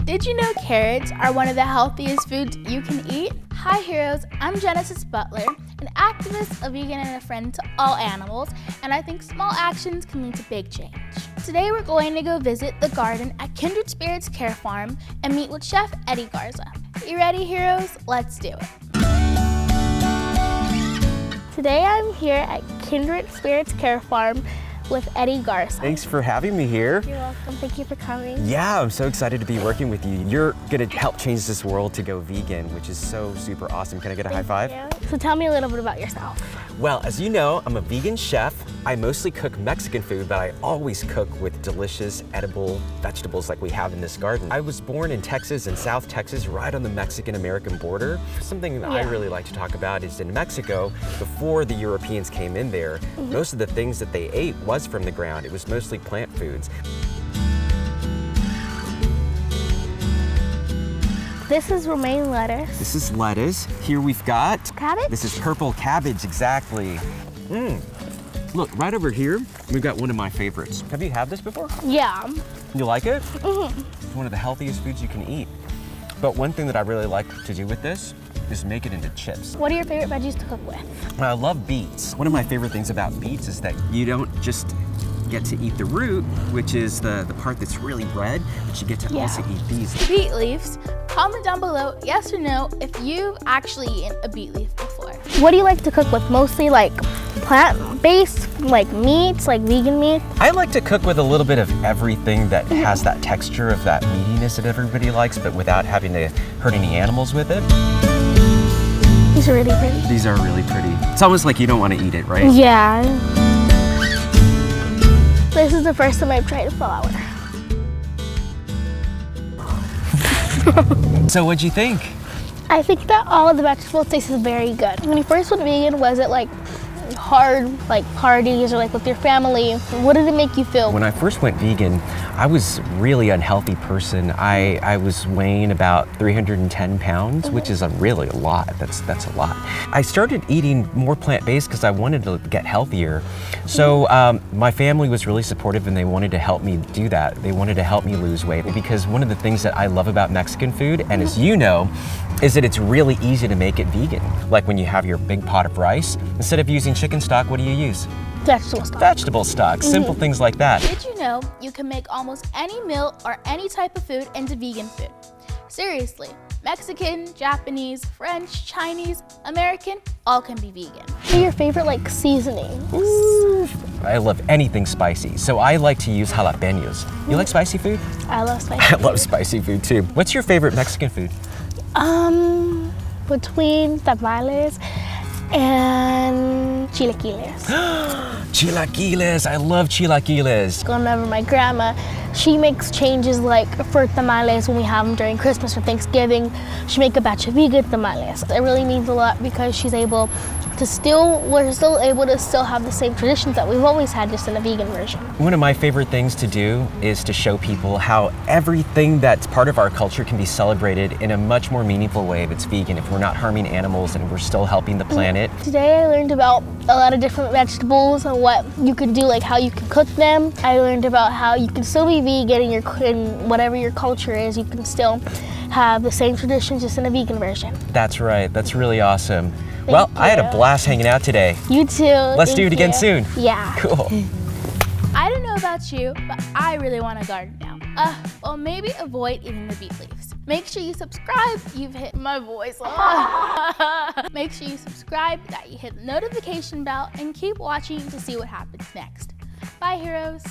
Did you know carrots are one of the healthiest foods you can eat? Hi heroes, I'm Genesis Butler, an activist, a vegan, and a friend to all animals, and I think small actions can lead to big change. Today we're going to go visit the garden at Kindred Spirits Care Farm and meet with Chef Eddie Garza. You ready heroes? Let's do it. Today I'm here at Kindred Spirits Care Farm with Eddie Garza. Thanks for having me here. You're welcome. Thank you for coming. Yeah, I'm so excited to be working with you. You're gonna help change this world to go vegan, which is so super awesome. Can I get a high five? So tell me a little bit about yourself. Well, as you know, I'm a vegan chef. I mostly cook Mexican food, but I always cook with delicious, edible vegetables like we have in this garden. I was born in Texas, in South Texas, right on the Mexican-American border. Something that I really like to talk about is in Mexico, before the Europeans came in there, most of the things that they ate was from the ground. It was mostly plant foods. This is romaine lettuce. This is lettuce. Here we've got Cabbage? This is purple cabbage, exactly. Look, right over here, we've got one of my favorites. Have you had this before? Yeah. You like it? It's one of the healthiest foods you can eat. But one thing that I really like to do with this is make it into chips. What are your favorite veggies to cook with? I love beets. One of my favorite things about beets is that you don't just get to eat the root, which is the part that's really red, but you get to also eat these. Beet leaves. Comment down below, yes or no, if you've actually eaten a beet leaf before. What do you like to cook with? Mostly like plant-based, like meats, like vegan meat? I like to cook with a little bit of everything that has that texture of that meatiness that everybody likes, but without having to hurt any animals with it. These are really pretty. These are really pretty. It's almost like you don't want to eat it, right? Yeah. This is the first time I've tried a flower. So what'd you think? I think that all of the vegetables taste very good. When you first went vegan, was it like hard, like parties or like with your family? What did it make you feel? When I first went vegan, I was really unhealthy person. I was weighing about 310 pounds, which is really a lot. That's a lot. I started eating more plant-based because I wanted to get healthier. So my family was really supportive and they wanted to help me do that. They wanted to help me lose weight because one of the things that I love about Mexican food, and as you know, is that it's really easy to make it vegan. Like when you have your big pot of rice, instead of using chicken stock, what do you use? Vegetable stock. Vegetable stock, simple things like that. Did you know you can make almost any meal or any type of food into vegan food? Seriously, Mexican, Japanese, French, Chinese, American, all can be vegan. What are your favorite like seasonings? Ooh, I love anything spicy, so I like to use jalapenos. You like spicy food? I love spicy I love spicy food too. What's your favorite Mexican food? Between tamales and chilaquiles. Chilaquiles, I love chilaquiles. Going over my grandma, she makes changes like for tamales when we have them during Christmas or Thanksgiving. She make a batch of vegan tamales. It really means a lot because she's able to we're still able to have the same traditions that we've always had, just in a vegan version. One of my favorite things to do is to show people how everything that's part of our culture can be celebrated in a much more meaningful way if it's vegan, if we're not harming animals and we're still helping the planet. Today I learned about a lot of different vegetables and what you could do, like how you can cook them. I learned about how you can still be vegan in whatever your culture is, you can still have the same traditions just in a vegan version. That's right, that's really awesome. Well, I had a blast hanging out today. You too. Let's do it again soon. Yeah. Cool. I don't know about you, but I really want a garden now. Well, maybe avoid eating the beet leaves. Make sure you subscribe. You've hit my voice. Make sure you subscribe, that you hit the notification bell, and keep watching to see what happens next. Bye, heroes.